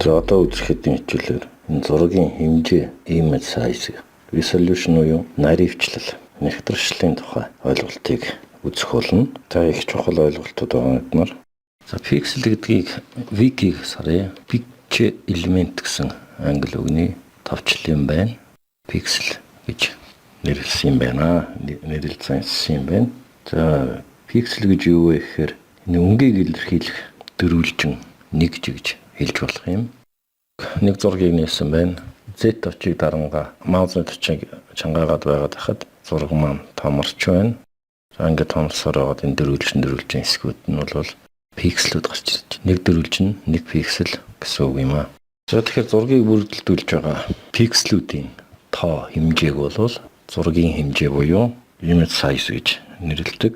За одоо үзэхэд хичээлээр энэ зургийн хэмжээ, image size, resolution буюу наривчлал, нэгтршллийн тухай ойлголтыг үзэх болно. За их чухал ойлголтууд байгаа юмнаар. За pixel гэдгийг wiki сарыг picture element гэсэн англи үгний товчлын байна. Pixel гэж нэрлсэн юм байна. Нэрлэлсэн юм байна. За pixel гэж юу вэ гэхээр энэ өнгийг илэрхийлэх дөрвөлжин нэг гэж хэлж болох юм. Нэг зургийг нээсэн байна. Z очиг дарангаа маус очиг чангаагаад байгаад хахад зураг маань томорч байна. За ингээд томсоор байгаад энэ дөрвөлжин хэсгүүд нь бол пикселүүд гарч ирж байна. Нэг дөрвөлжин, нэг пиксел гэсэн үг юм аа. За тэгэхээр зургийг бүрдүүлж байгаа пикселүүдийн тоо хэмжээг бол зургийн хэмжээ буюу image size гэж нэрлэдэг.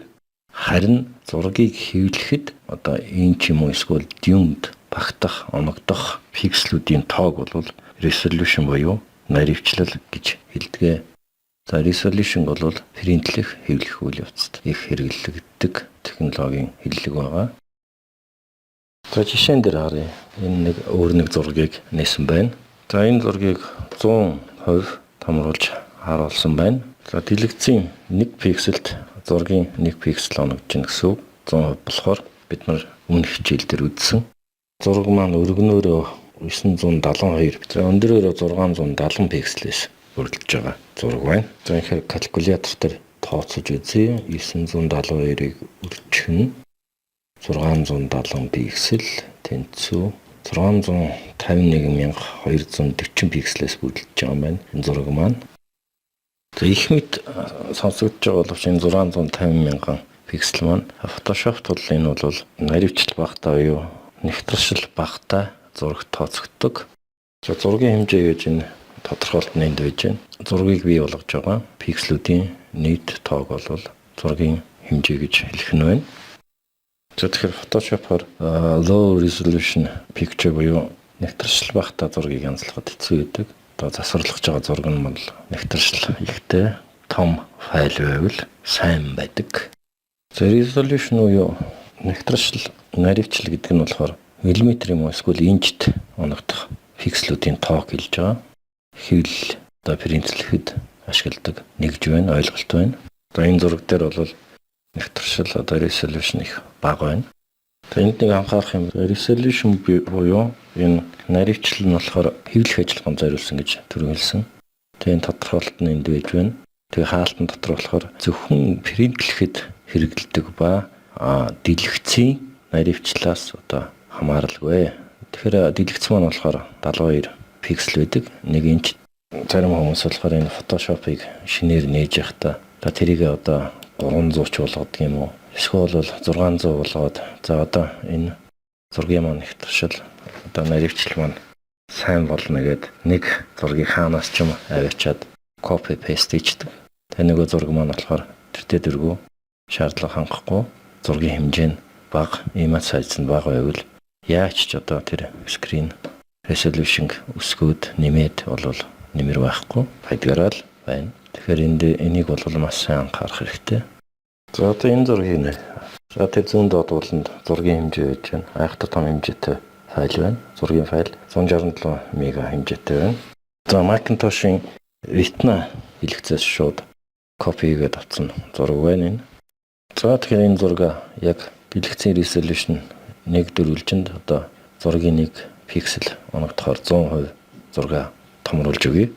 Харин зургийг хэвлэхэд одоо инч юм уу эсвэл дюймд багтах, оногдох пикселүүдийн тоог бол resolution буюу наривчлал гэж хэлдэг. За resolution бол принтлэх, хэвлэх үйл явцад их хэрэглэгддэг технологийн хэллэг байгаа. За жишээн дээр харъя. Энэ нэг зургийг нээсэн байна. За энэ зургийг 100% томруулж харуулсан байна. За дэлгэцийн 1 пикселд зургийн 1 пиксел оногдож байна гэсэн үг. 100% болохоор бид нар өмнөх хичээл дээр үзсэн. Зураг маань өргөнөөрөө 972, за өндрөөрөө 670 пикселээс бүрдэж байгаа зураг байна. За тэгэхээр калькулятор дээр тооцож үзье. 972-ыг өрчхөн 670 пиксел тэнцүү 651,240 пикселээс бүрдэж байгаа юм байна. Энэ зураг маань. За их мэд сонсогдож байгаа боловч энэ 650,000 пиксел маань Photoshop тул энэ бол наривчлал багтаа буюу нэгтршил багтаа зураг тооцогддог. За зургийн хэмжээ гэж энэ тодорхойлтны энд байж байна. Зургийг бий болгож байгаа пикселүүдийн нийт тоог бол зургийн хэмжээ гэж хэлэх нь байна. За тэгэхээр Photoshop-оор low resolution picture буюу нэгтршил багтаа зургийг янзлахад хэцүү байдаг. Одоо засварлаж байгаа зураг нь бол нэгтршил ихтэй том файл байвал сайн байдаг. За resolution буюу нэгтршил наривчлал гэдэг нь болохоор миллиметр юм уу эсвэл инчт оногдох пикселүүдийн тоог хэлж байгаа. Хэвлэл одоо принтлэхэд ашигладаг нэгж байна, ойлголт байна. Одоо энэ зураг дээр бол нэгтршил одоо resolution их бага байна. За энд нэг анхаарах юм resolution буюу энэ наривчлал нь болохоор хэвлэх ажиллагаанд зориулсан гэж төрүүлсэн. Тэгээ тодорхойлолт нь энд байж байна. Тэгээ хаалтан дотор болохоор зөвхөн принтлэхэд хэрэгэлдэг ба дэлгэцийн наривчлалаас одоо хамааралгүй. Тэгэхээр дэлгэц маань болохоор 72 пиксел байдаг. 1 инч. Зарим хүмүүс болохоор энэ Photoshop-ыг шинээр нээж явахдаа тэрийг одоо 300 ч болгодог юм уу? Эсвэл 600 болгоод за одоо энэ зургийн маань нэгтршил одоо наривчлал маань сайн болно гэд нэг зургийг хаанаас ч юм аваачаад copy paste хийдэг. Тэгээ нөгөө зураг маань болохоор тэртээ дөрвөө шаардлага хангахгүй зургийн хэмжээ нь бага, image size нь бага байвал яаж ч одоо тэр screen resolution өсгөөд нэмээд бол нэмэр байхгүй байдгаараа л байна. Тэгэхээр энийг бол маш сайн анхаарах хэрэгтэй. За одоо энэ зургийг нэ. За тэр зүүн доод болонд зургийн хэмжээ байж байна. Айхтар том хэмжээтэй файл байна. Зургийн файл 167 мега хэмжээтэй байна. За Macintosh-ын Retina хэлэгцээс шууд копи хийгээд авсан зураг байна энэ. За тэгэхээр энэ зураг яг дэлгэцийн resolution 1 дөрвөлжинд одоо зургийн 1 пиксел оногдохоор 100% зураг томруулж өгье.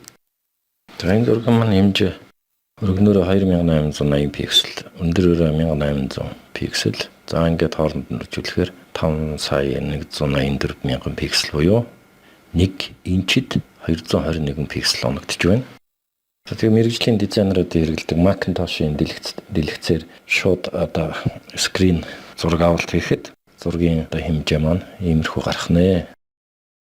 За энэ зураг маань хэмжээ өргөнөөрөө 2880 пиксел, өндрөөрөө 1800 пиксел. За ингээд хооронд нь үржүүлэхээр 5,184,000 пиксел буюу 1 инчид 221 пиксел оногдож байна. За тэгээ мэргэжлийн дизайнерууд хэрэглэдэг Macintosh-ын дэлгэцээр шууд одоо скрин зураг авалт хийхэд зургийн одоо хэмжээ маань иймэрхүү гарах нэ.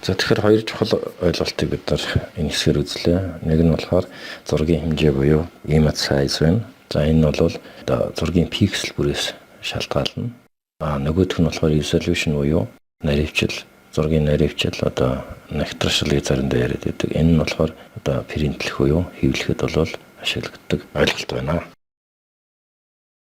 За тэгэхээр хоёр чухал ойлголтыг бид нар энэ хэсгээр үзлээ. Нэг нь болохоор зургийн хэмжээ буюу image size байна. За энэ бол одоо зургийн пиксел бүрээс шалтгаална. Нөгөөх нь болохоор resolution буюу наривчлал, зургийн наривчлал одоо нэгтршилыг заримдаа яриад байдаг. Энэ нь болохоор одоо принтлэх буюу хэвлэхэд бол ашиглагддаг ойлголт байна.